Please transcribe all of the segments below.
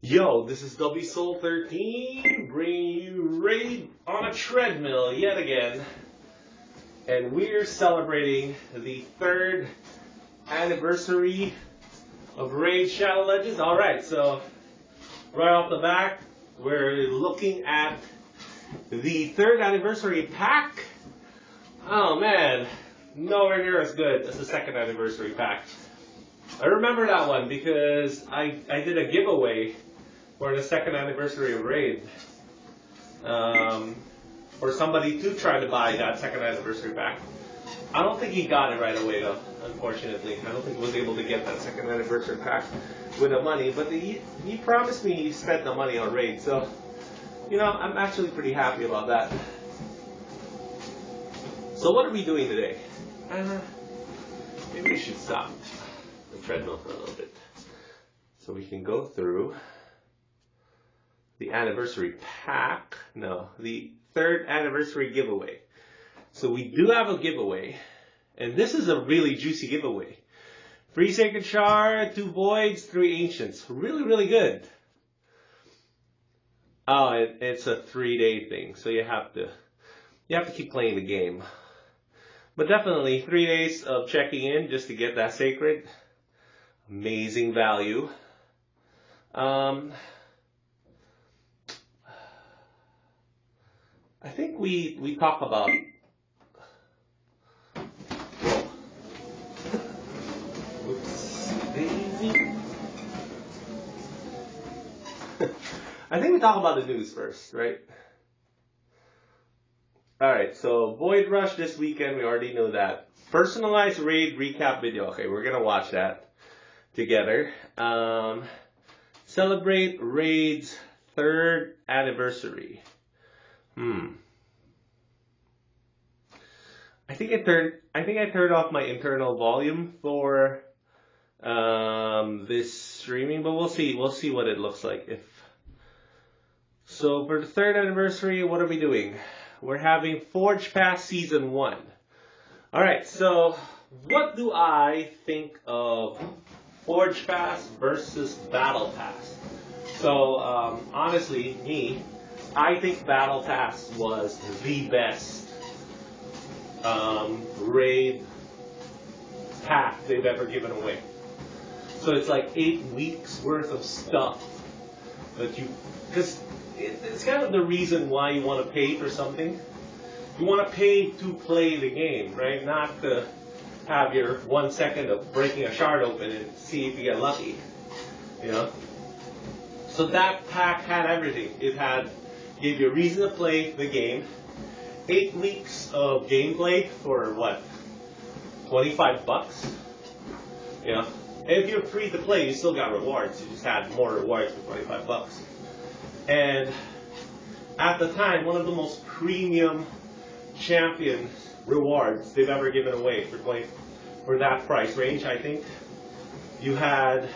Yo, this is WSoul13 bringing you Raid on a Treadmill yet again. And we're celebrating the 3rd anniversary of Raid Shadow Legends. Alright, so right off the bat, we're looking at the 3rd anniversary pack. Oh man, nowhere near as good as the 2nd anniversary pack. I remember that one because I did a giveaway for the 2nd anniversary of Raid for somebody to try to buy that 2nd anniversary pack. I don't think he got it right away though, unfortunately. I don't think he was able to get that 2nd anniversary pack with the money, but he promised me he spent the money on Raid, so you know, I'm actually pretty happy about that. So what are we doing today? Maybe we should stop the treadmill for a little bit so we can go through the anniversary pack. No, the 3rd anniversary giveaway. So we do have a giveaway, and this is a really juicy giveaway. 3 Sacred Shard, 2 Voids, 3 Ancients. Really, really good. Oh, it's a 3-day thing, so you have to keep playing the game. But definitely 3 days of checking in just to get that sacred. Amazing value. I think we talk about I think we talk about the news first, right? Alright, so Void Rush this weekend, we already know that. Personalized Raid recap video. Okay, we're gonna watch that together. Celebrate Raid's 3rd anniversary. I think I turned off my internal volume for this streaming, but we'll see what it looks like. So for the 3rd anniversary, what are we doing? We're having Forge Pass Season 1. Alright, so what do I think of Forge Pass versus Battle Pass? So honestly, I think Battle Pass was the best Raid pack they've ever given away. So it's like 8 weeks worth of stuff that because it's kind of the reason why you want to pay for something. You want to pay to play the game, right? Not to have your 1 second of breaking a shard open and see if you get lucky, you know? So that pack had everything. It gave you a reason to play the game. 8 weeks of gameplay for what? $25? You know? And if you're free to play, you still got rewards. You just had more rewards for $25. And at the time, one of the most premium champion rewards they've ever given away for that price range, I think. You had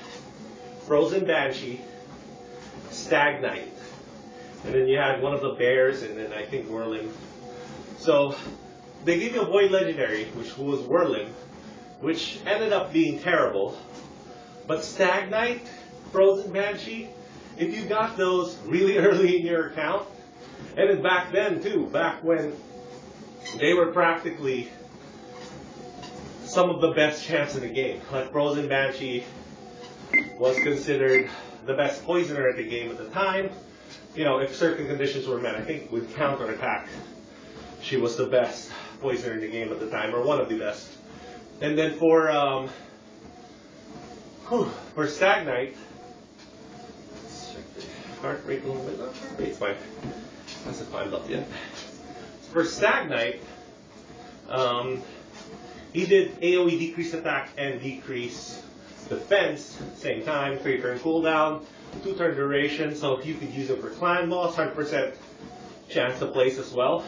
Frozen Banshee, Stag Knight, and then you had one of the bears, and then I think Whirling. So they gave you a Void Legendary, which was Whirling, which ended up being terrible. But Stag Knight, Frozen Banshee, if you got those really early in your account, and then back then too, back when they were practically some of the best champs in the game. Like Frozen Banshee was considered the best poisoner at the game at the time. You know, if certain conditions were met, I think with counterattack, she was the best poisoner in the game at the time, or one of the best. And then for Stag Knight, let's check the heart rate a little bit. Heart rate's fine. Hasn't climbed up yet. For Stag Knight, he did AoE decrease attack and decrease defense at the same time, 3-turn cooldown, 2-turn duration, so you could use it for clan boss, 100% chance to place as well.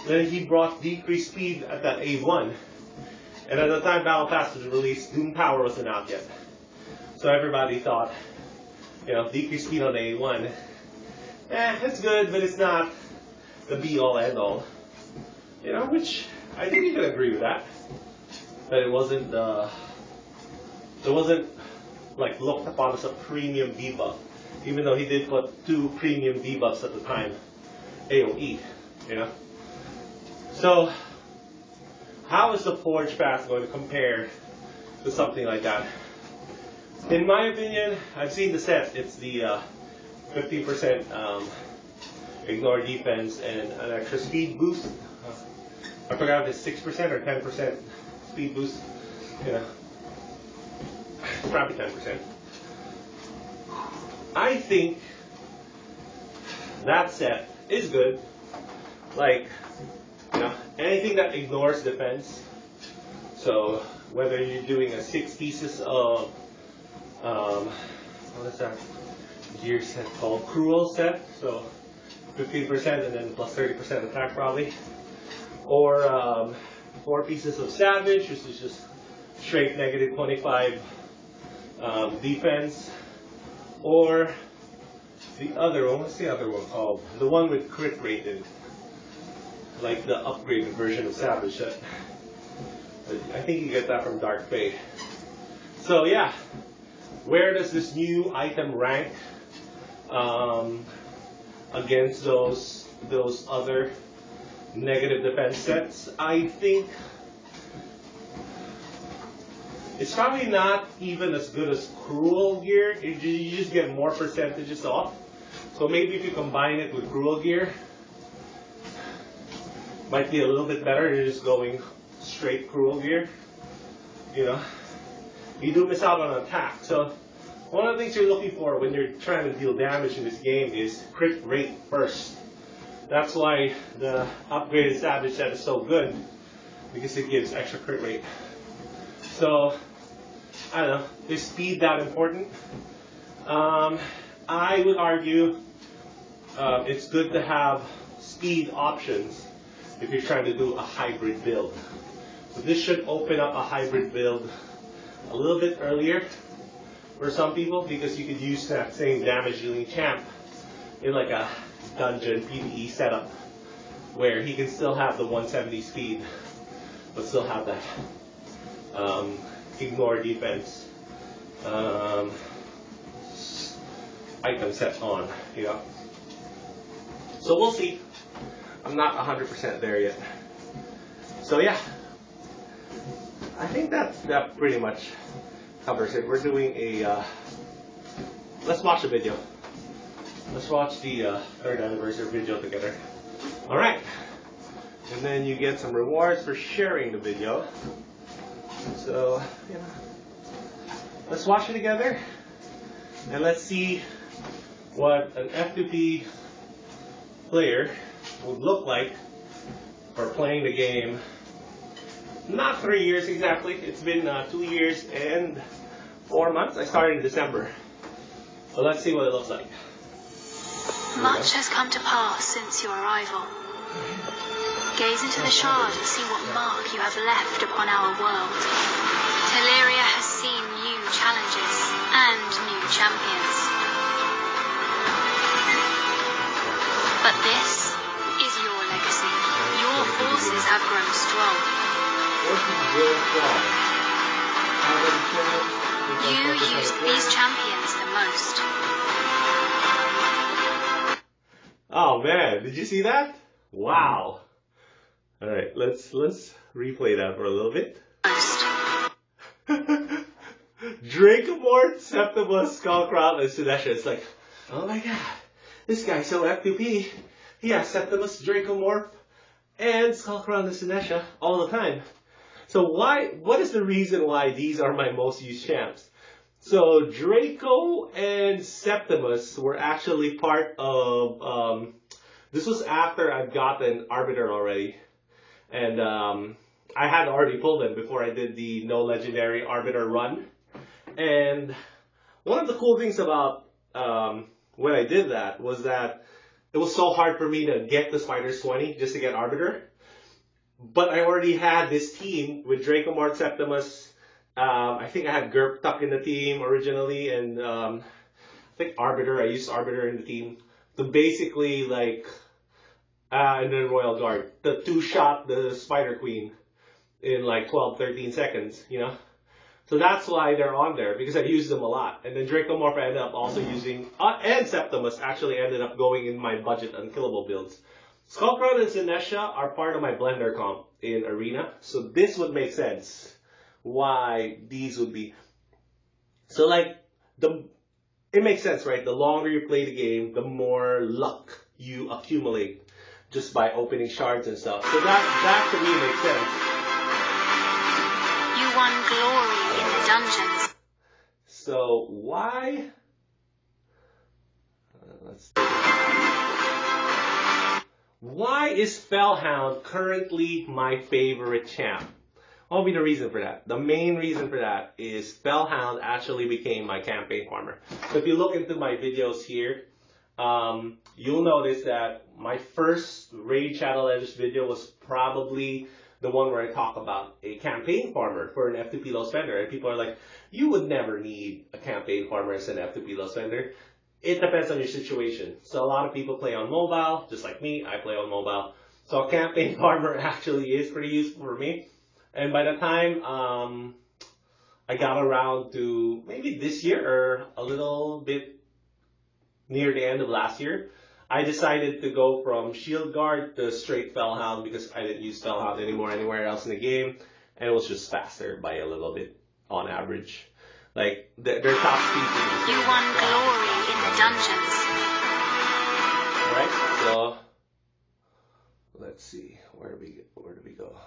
Then he brought decreased speed at that A1, and at the time Battle Pass was released, Doom Power wasn't out yet. So everybody thought, you know, decreased speed on A1, it's good, but it's not the be-all, end-all. You know, which I think you can agree with that. That it wasn't like looked upon as a premium debuff even though he did put 2 premium debuffs at the time, AoE, you know. So, how is the Forge Path going to compare to something like that? In my opinion, I've seen the set. It's the 15% ignore defense and an extra speed boost. I forgot if it's 6% or 10% speed boost. You know, probably 10%. I think that set is good. Like, you know, anything that ignores defense. So whether you're doing a 6 pieces of what is that gear set called? Cruel set. So 15% and then plus 30% attack probably. Or 4 pieces of Savage, which is just straight negative 25 defense. Or the other one, what's the other one called? The one with crit rated. Like the upgraded version of Savage set. I think you get that from Dark Fate. So yeah, where does this new item rank against those other negative defense sets? I think it's probably not even as good as Cruel Gear. You just get more percentages off. So maybe if you combine it with Cruel Gear, might be a little bit better than just going straight Cruel Gear. You know, you do miss out on attack. So one of the things you're looking for when you're trying to deal damage in this game is crit rate first. That's why the upgraded Savage set is so good, because it gives extra crit rate. So, I don't know, is speed that important? I would argue it's good to have speed options if you're trying to do a hybrid build. So this should open up a hybrid build a little bit earlier for some people, because you could use that same damage dealing champ in like a dungeon PvE setup where he can still have the 170 speed but still have that ignore defense item set on, you know. So we'll see. I'm not 100% there yet. So yeah, I think that pretty much covers it. We're doing a let's watch the video. Let's watch the 3rd anniversary video together. Alright. And then you get some rewards for sharing the video. So, you know, let's watch it together. And let's see what an F2P player would look like for playing the game. Not 3 years exactly. It's been 2 years and 4 months. I started in December. So let's see what it looks like. Much has come to pass since your arrival. Gaze into the shard and see what mark you have left upon our world. Teleria has seen new challenges and new champions. But this is your legacy. Your forces have grown strong. You used these champions the most. Oh man, did you see that? Wow. Alright, let's replay that for a little bit. Dracomort, Septimus, Skullcrown, and Sinesha. It's like, oh my god, this guy's so F2P. He has Septimus, Dracomorph, and Skullcrown and Sinesha all the time. So what is the reason why these are my most used champs? So Draco and Septimus were actually part of, this was after I'd gotten Arbiter already. And I had already pulled them before I did the no legendary Arbiter run. And one of the cool things about when I did that was that it was so hard for me to get the Spiders 20 just to get Arbiter. But I already had this team with Dracomort, Septimus. I think I had Gerp tucked in the team originally, and I think Arbiter. I used Arbiter in the team to basically like, and then Royal Guard, the 2-shot the Spider Queen in like 12, 13 seconds, you know. So that's why they're on there, because I use them a lot. And then Dracomorph I ended up also using, and Septimus actually ended up going in my budget unkillable builds. Skullcrown and Sinesha are part of my blender comp in Arena, so this would make sense why these would be. So like, it makes sense, right? The longer you play the game, the more luck you accumulate just by opening shards and stuff. So that to me makes sense. You won glory in the dungeons. So why? Why is Fellhound currently my favorite champ? What will be the reason for that? The main reason for that is Fellhound actually became my campaign farmer. So if you look into my videos here, you'll notice that my first Raid Shadow Legends video was probably the one where I talk about a campaign farmer for an F2P low spender. And people are like, you would never need a campaign farmer as an F2P low spender. It depends on your situation. So a lot of people play on mobile, just like me, I play on mobile. So a campaign farmer actually is pretty useful for me. And by the time I got around to maybe this year or a little bit near the end of last year, I decided to go from Shield Guard to straight Fellhound because I didn't use Fellhound anymore anywhere else in the game. And it was just faster by a little bit on average. Like, their top speed. You won glory in the dungeons. Alright, so let's see. Where do we go?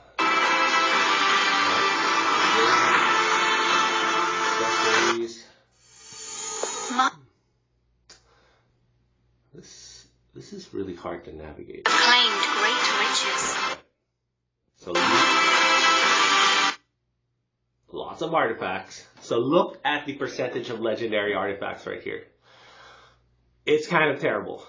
Accessories. This is really hard to navigate. Claimed great riches. So lots of artifacts. So look at the percentage of legendary artifacts right here. It's kind of terrible.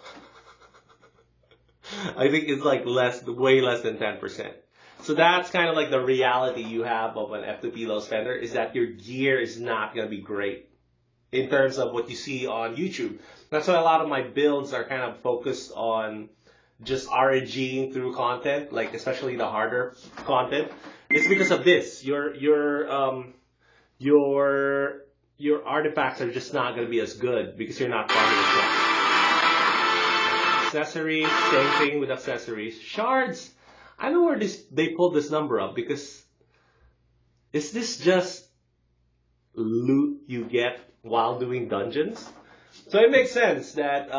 I think it's like way less than 10%. So that's kind of like the reality you have of an F2P low spender, is that your gear is not going to be great in terms of what you see on YouTube. That's why a lot of my builds are kind of focused on just RNGing through content, like especially the harder content. It's because of this. Your artifacts are just not going to be as good because you're not farming as much. Accessories, same thing with accessories. Shards, I don't know where they pulled this number up, because is this just loot you get while doing dungeons? So it makes sense that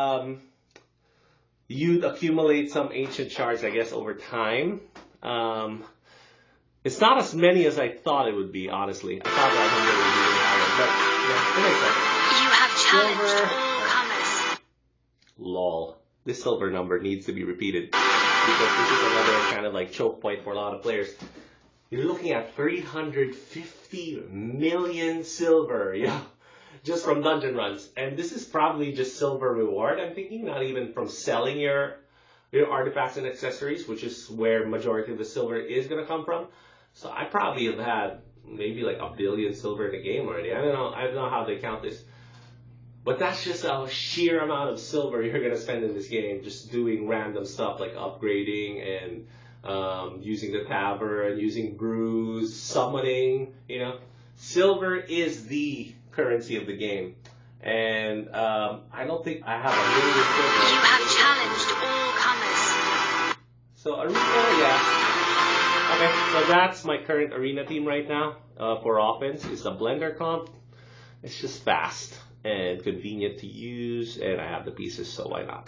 you'd accumulate some ancient shards, I guess, over time. It's not as many as I thought it would be, honestly. I thought that would be really higher, but yeah, it makes sense. You have challenged all comers. Lol. This silver number needs to be repeated, because this is another kind of like choke point for a lot of players. You're looking at 350 million silver, yeah, just from dungeon runs. And this is probably just silver reward, I'm thinking, not even from selling your artifacts and accessories, which is where majority of the silver is going to come from. So I probably have had maybe like 1 billion silver in the game already. I don't know how they count this. But that's just a sheer amount of silver you're going to spend in this game just doing random stuff like upgrading and using the tavern, using brews, summoning, you know. Silver is the currency of the game. And I don't think I have 1 million silver. You have challenged all comers. So Arena, yeah. Okay, so that's my current Arena team right now for offense. It's a blender comp. It's just fast and convenient to use, and I have the pieces, so why not?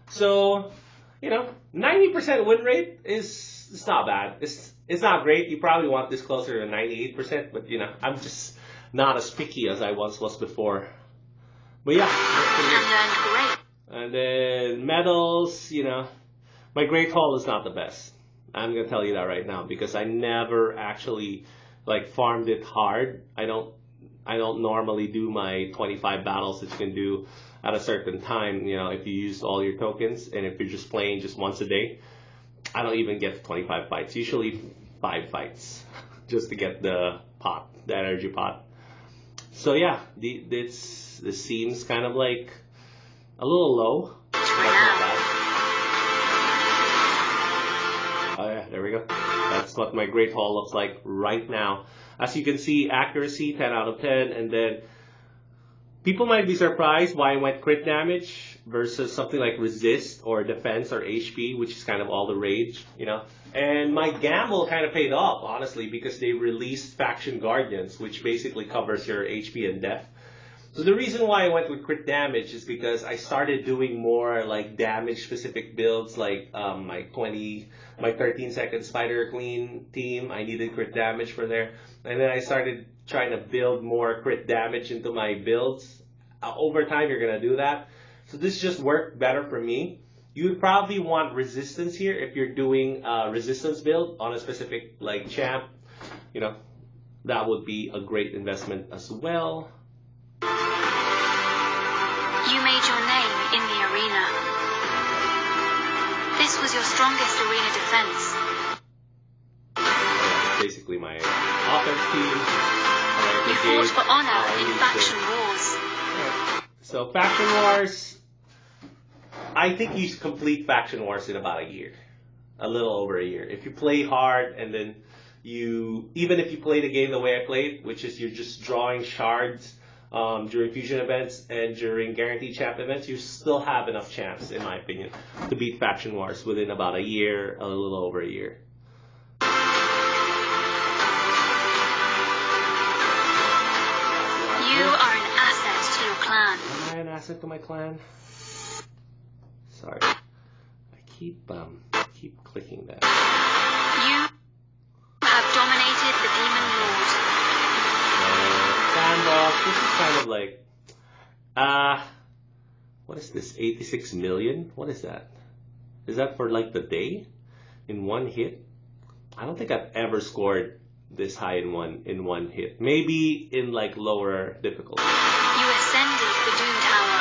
So, you know, 90% win rate it's not bad. It's not great. You probably want this closer to 98%, but you know, I'm just not as picky as I once was before. But yeah. And then medals, you know, my Great Hall is not the best. I'm gonna tell you that right now, because I never actually like farmed it hard. I don't normally do my 25 battles that you can do at a certain time, you know, if you use all your tokens, and if you're just playing just once a day. I don't even get 25 fights, usually 5 fights just to get the pot, the energy pot. So yeah, this seems kind of like a little low. That's not bad. Oh yeah, there we go. That's that's what my Great Hall looks like right now. As you can see, accuracy 10 out of 10, and then people might be surprised why I went crit damage versus something like resist or defense or HP, which is kind of all the rage, you know. And my gamble kind of paid off, honestly, because they released Faction Guardians, which basically covers your HP and def. So the reason why I went with crit damage is because I started doing more like damage specific builds, like my 13-second Spider Queen team. I needed crit damage for there. And then I started trying to build more crit damage into my builds. Over time, you're going to do that. So this just worked better for me. You would probably want resistance here if you're doing a resistance build on a specific like champ. You know, that would be a great investment as well. You made your name in the arena. This was your strongest arena defense. Basically my offense team. You fought for honor in Faction Wars. So Faction Wars, I think you complete Faction Wars in about a year. A little over a year. If you play hard and then even if you play the game the way I played, which is you're just drawing shards during fusion events and during guaranteed champ events, you still have enough champs, in my opinion, to beat Faction Wars within about a year, a little over a year. You are an asset to your clan. Am I an asset to my clan? Sorry, I keep clicking that. You have dominated the Demon Lord. Fan boss. This is kind of like, what is this? 86 million? What is that? Is that for like the day? In one hit? I don't think I've ever scored this high in one hit. Maybe in like lower difficulty. You ascended the Doom Tower.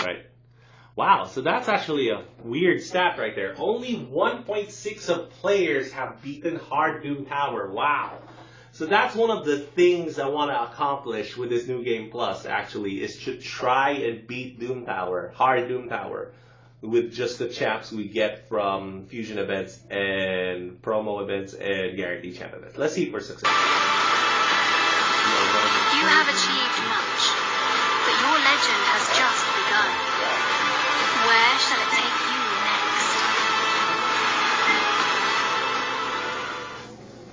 Right. Wow, so that's actually a weird stat right there. Only 1.6 of players have beaten Hard Doom Tower. Wow. So that's one of the things I want to accomplish with this new game plus, actually, is to try and beat Doom Tower, Hard Doom Tower, with just the champs we get from fusion events and promo events and guaranteed champ events. Let's see if we're successful. You have achieved much, but your legend has just begun. Where shall it take you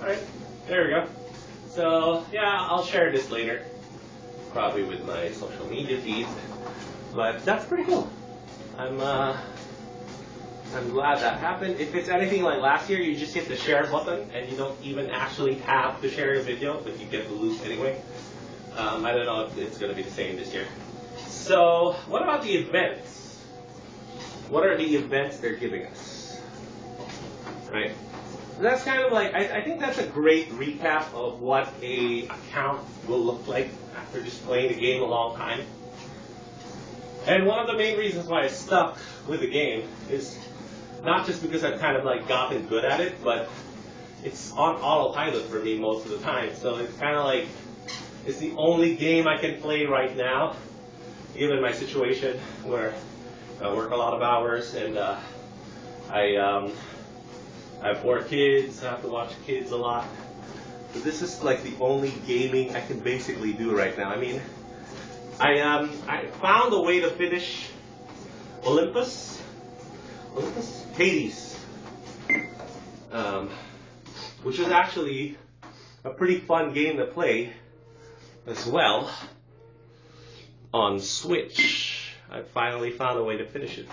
next? Alright, there we go. So, yeah, I'll share this later, probably with my social media feed, but that's pretty cool. I'm glad that happened. If it's anything like last year, you just hit the share button and you don't even actually have to share your video, but you get the loot anyway. I don't know if it's going to be the same this year. So, what about the events? What are the events they're giving us? Right? That's kind of like, I think that's a great recap of what a account will look like after just playing the game a long time. And one of the main reasons why I stuck with the game is not just because I've kind of like gotten good at it, but it's on autopilot for me most of the time. So it's kind of like, it's the only game I can play right now, given my situation where I work a lot of hours and I have 4 kids, I have to watch kids a lot. So this is like the only gaming I can basically do right now. I mean, I found a way to finish Hades, which was actually a pretty fun game to play as well on Switch. I finally found a way to finish it.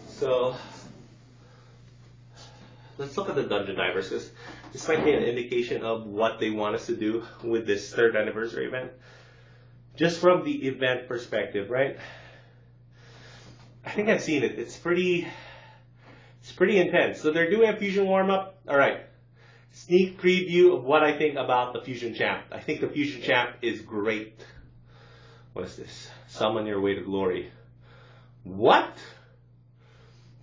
So let's look at the Dungeon Divers, because this might be an indication of what they want us to do with this 3rd anniversary event. Just from the event perspective, right? I think I've seen it. It's pretty intense. So they're doing a fusion warm-up. All right. Sneak preview of what I think about the fusion champ. I think the fusion champ is great. What is this? Summon your way to glory. What?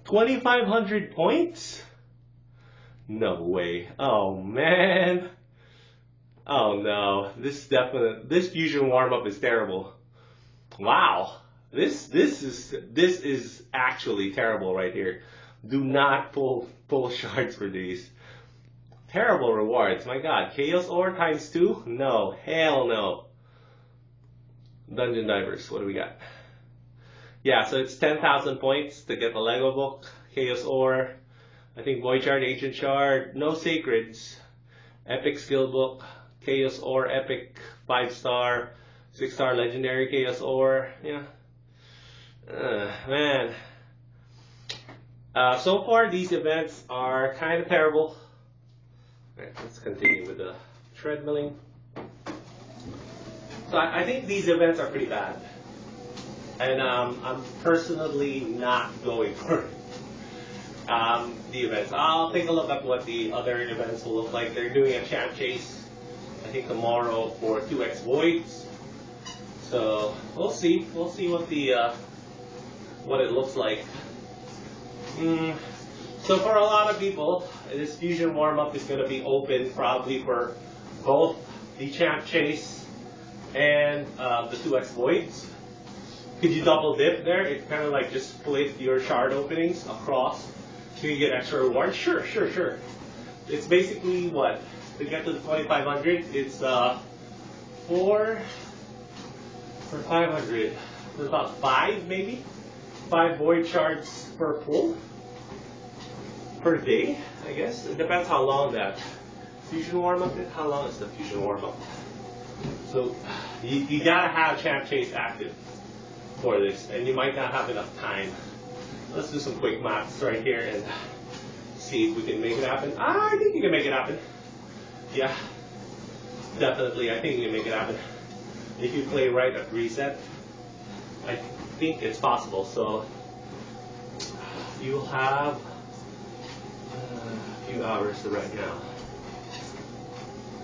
2,500 points? No way. Oh man. Oh no. This fusion warm-up is terrible. Wow. This is actually terrible right here. Do not pull shards for days. Terrible rewards. My God. Chaos Ore times 2? No. Hell no. Dungeon Divers. What do we got? Yeah, so it's 10,000 points to get the Lego book. Chaos Ore. I think Void Shard, Ancient Shard. No Sacreds. Epic Skill Book. Chaos Ore, Epic 5-star. 6-star Legendary Chaos Ore. Yeah. Man. So far, these events are kind of terrible. Right, let's continue with the treadmilling. So I think these events are pretty bad. And I'm personally not going for the events. I'll take a look at what the other events will look like. They're doing a champ chase, I think tomorrow, for 2x voids. So we'll see. We'll see what the what it looks like. So for a lot of people, this fusion warm-up is going to be open probably for both the champ chase and the 2x voids. Could you double dip there? It's kind of like just split your shard openings across so you get extra rewards. Sure. It's basically what? To get to the 2500, it's 4 for 500. It's about 5 maybe? 5 void shards per pull per day, I guess. It depends how long that fusion warm-up is. How long is the fusion warm-up? So you gotta have champ chase active for this, and you might not have enough time. Let's do some quick maths right here and see if we can make it happen. I think you can make it happen. Yeah, definitely. I think you can make it happen. If you play right at reset, I think it's possible. So you'll have a few hours right now,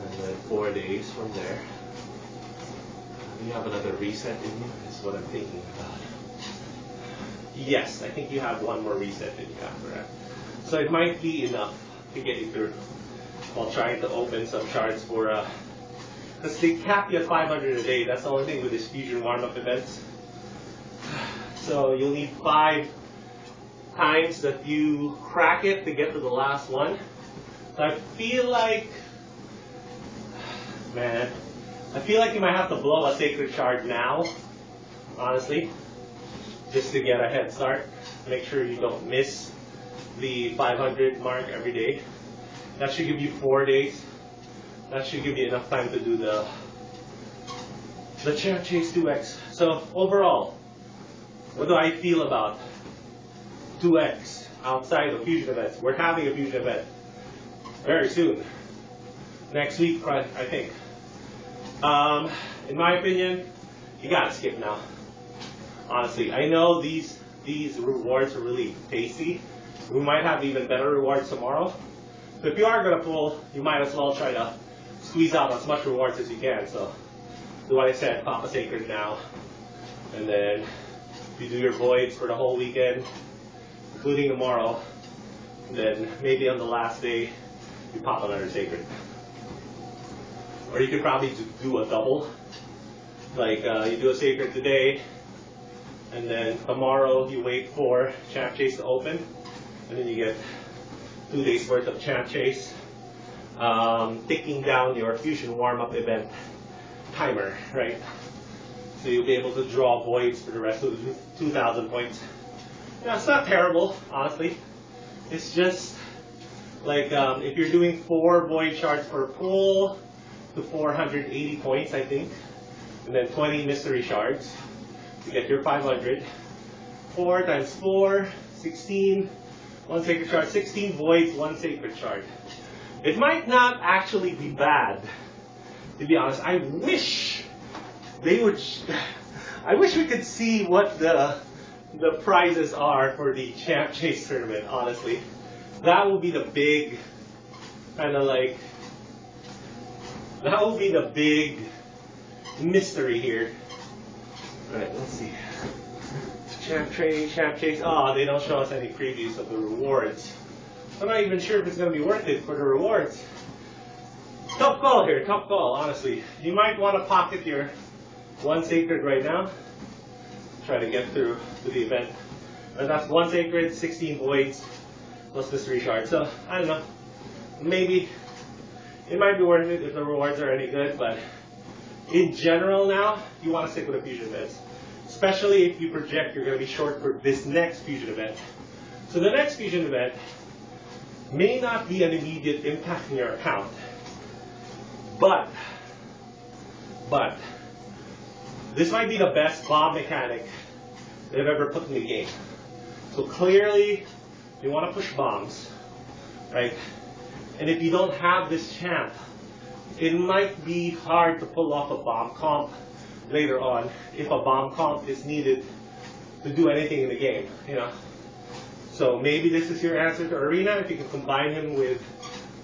and then 4 days from there. You have another reset in you, is what I'm thinking about. Yes, I think you have one more reset in you after that. So it might be enough to get you through while trying to open some shards for, because they cap you at 500 a day. That's the only thing with this fusion warm-up events. So you'll need 5 times that you crack it to get to the last one. So I feel like, man, I feel like you might have to blow a sacred shard now, honestly, just to get a head start. Make sure you don't miss the 500 mark every day. That should give you 4 days. That should give you enough time to do the champ chase 2x. So overall, what do I feel about 2x outside of fusion events? We're having a fusion event very soon. Next week, I think. In my opinion, you gotta skip now. Honestly, I know these rewards are really tasty. We might have even better rewards tomorrow. So if you are gonna pull, you might as well try to squeeze out as much rewards as you can. So do what I said, pop a sacred now, and then you do your voids for the whole weekend, including tomorrow. And then maybe on the last day, you pop another sacred. Or you could probably do a double. Like you do a sacred today, and then tomorrow you wait for champ chase to open, and then you get 2 days worth of champ chase, ticking down your fusion warm-up event timer, right? So you'll be able to draw voids for the rest of the 2,000 points. Now, it's not terrible, honestly. It's just like if you're doing 4 void shards per pull to 480 points, I think, and then 20 mystery shards to get your 500. 4 times 4, 16. 1 sacred shard, 16 voids, 1 sacred shard. It might not actually be bad, to be honest. I wish they would. I wish we could see what the prizes are for the champ chase tournament. Honestly, that would be the big kind of like. That would be the big mystery here. All right, let's see. Champ training, champ chase. Oh, they don't show us any previews of the rewards. I'm not even sure if it's going to be worth it for the rewards. Tough call here, tough call, honestly. You might want to pocket your 1 sacred right now. Try to get through to the event. And that's 1 sacred, 16 voids, plus mystery shard. So I don't know. Maybe it might be worth it if the rewards are any good, but in general now, you want to stick with the fusion events. Especially if you project you're going to be short for this next fusion event. So the next fusion event may not be an immediate impact in your account, but this might be the best bomb mechanic they've ever put in the game. So clearly, you want to push bombs, right? And if you don't have this champ, it might be hard to pull off a bomb comp later on if a bomb comp is needed to do anything in the game, you know. So maybe this is your answer to Arena if you can combine him with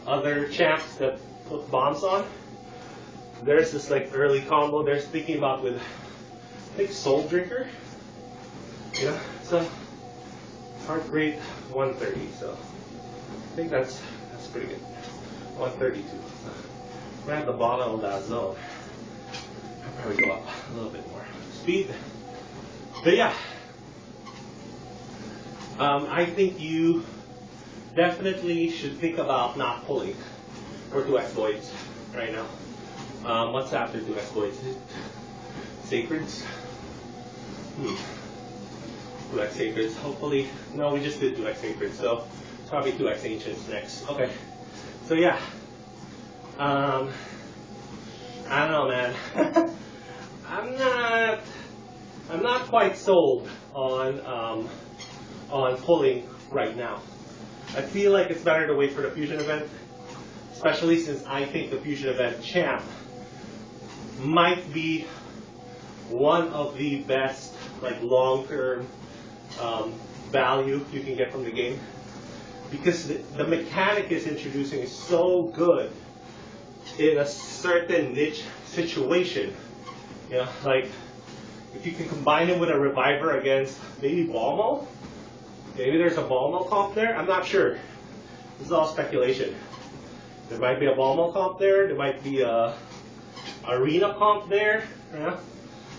other champs that put bombs on. There's this like early combo they're speaking about with, I think, Soul Drinker. You know, so heart rate 130. So I think that's pretty good. 132. We're at the bottom of that zone. I'll probably go up a little bit more speed. But yeah, I think you definitely should think about not pulling for 2x voids right now. What's after 2x voids? Sacreds? 2x sacreds. Hopefully, no, we just did 2x sacreds, so it's probably 2x ancients next. Okay, so yeah. I don't know, man. I'm not quite sold on pulling right now. I feel like it's better to wait for the fusion event, especially since I think the fusion event champ might be one of the best like long-term value you can get from the game, because the mechanic is introducing is so good in a certain niche situation. You know, like if you can combine him with a reviver against maybe Balmo, maybe there's a Balmo comp there. I'm not sure. This is all speculation. There might be a Balmo comp there. There might be a Arena comp there. Yeah?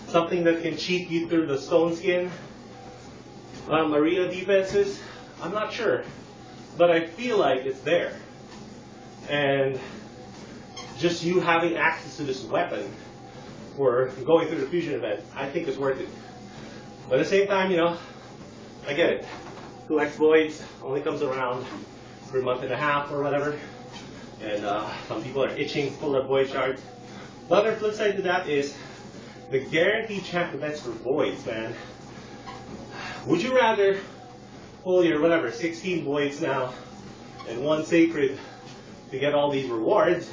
Something that can cheat you through the stone skin Arena defenses. I'm not sure, but I feel like it's there. And just you having access to this weapon for going through the fusion event, I think is worth it. But at the same time, you know, I get it. 2x voids only comes around for a month and a half or whatever, and some people are itching to pull their void shards. The other flip side to that is the guaranteed champ events for voids, man. Would you rather pull your whatever 16 voids now and 1 sacred to get all these rewards?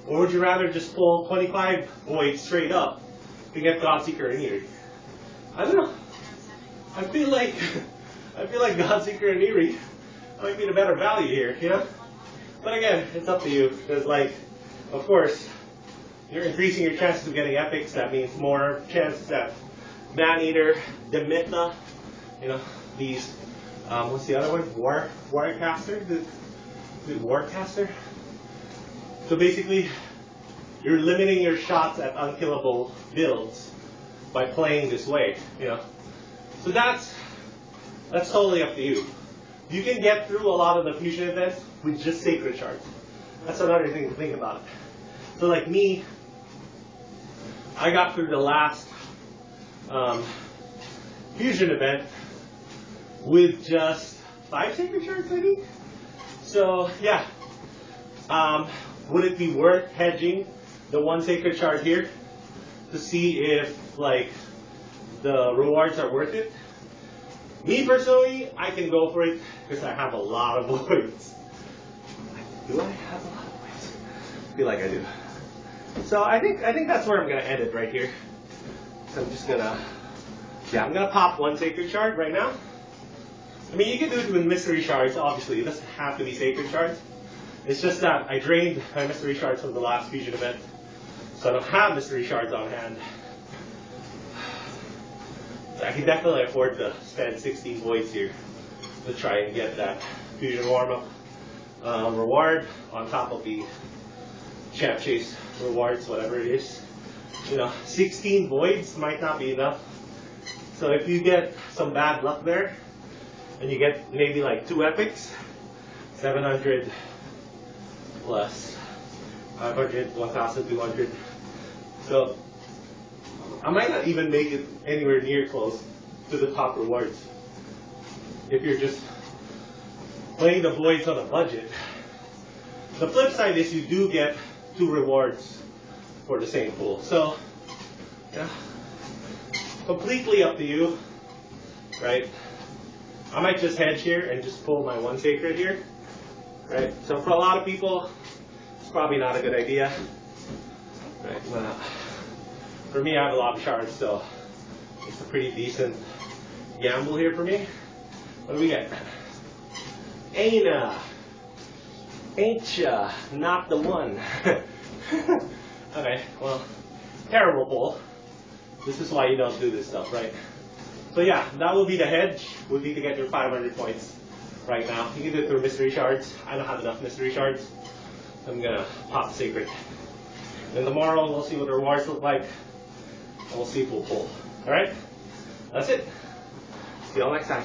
Or would you rather just pull 25 voids straight up to get Godseeker and Eerie? I don't know. I feel like Godseeker and Eerie might be the better value here, you know? But again, it's up to you. Because like, of course, you're increasing your chances of getting epics. That means more chances at Maneater, Demitna, you know, these what's the other one? Warcaster? The Warcaster? So basically, you're limiting your shots at unkillable builds by playing this way, you know. So that's totally up to you. You can get through a lot of the fusion events with just sacred shards. That's another thing to think about. So like me, I got through the last fusion event with just 5 sacred shards, I think. So yeah. Would it be worth hedging the 1 sacred shard here to see if like the rewards are worth it? Me personally, I can go for it because I have a lot of voids. Do I have a lot of voids? I feel like I do. So I think that's where I'm gonna end it right here. So I'm just gonna, I'm gonna pop 1 sacred shard right now. I mean, you can do it with mystery shards. Obviously, it doesn't have to be sacred shards. It's just that I drained my mystery shards from the last fusion event, so I don't have mystery shards on hand. So I can definitely afford to spend 16 voids here to try and get that fusion warm-up reward on top of the champ chase rewards, whatever it is. You know, 16 voids might not be enough. So if you get some bad luck there, and you get maybe like 2 epics, 700 plus 500, 1,200. So I might not even make it anywhere near close to the top rewards if you're just playing the voids on a budget. The flip side is you do get 2 rewards for the same pool. So, yeah, completely up to you, right? I might just hedge here and just pull my 1 sacred here, right? So for a lot of people, it's probably not a good idea, right? For me, I have a lot of shards, so it's a pretty decent gamble here for me. What do we get? Ain't ya not the one? Okay, well, terrible pull. This is why you don't do this stuff, right? So yeah, that will be the hedge. Would be to get your 500 points right now. You can do it through mystery shards. I don't have enough mystery shards, so I'm gonna pop secret. Then tomorrow we'll see what the rewards look like, and we'll see if we'll pull. All right, that's it. See y'all next time.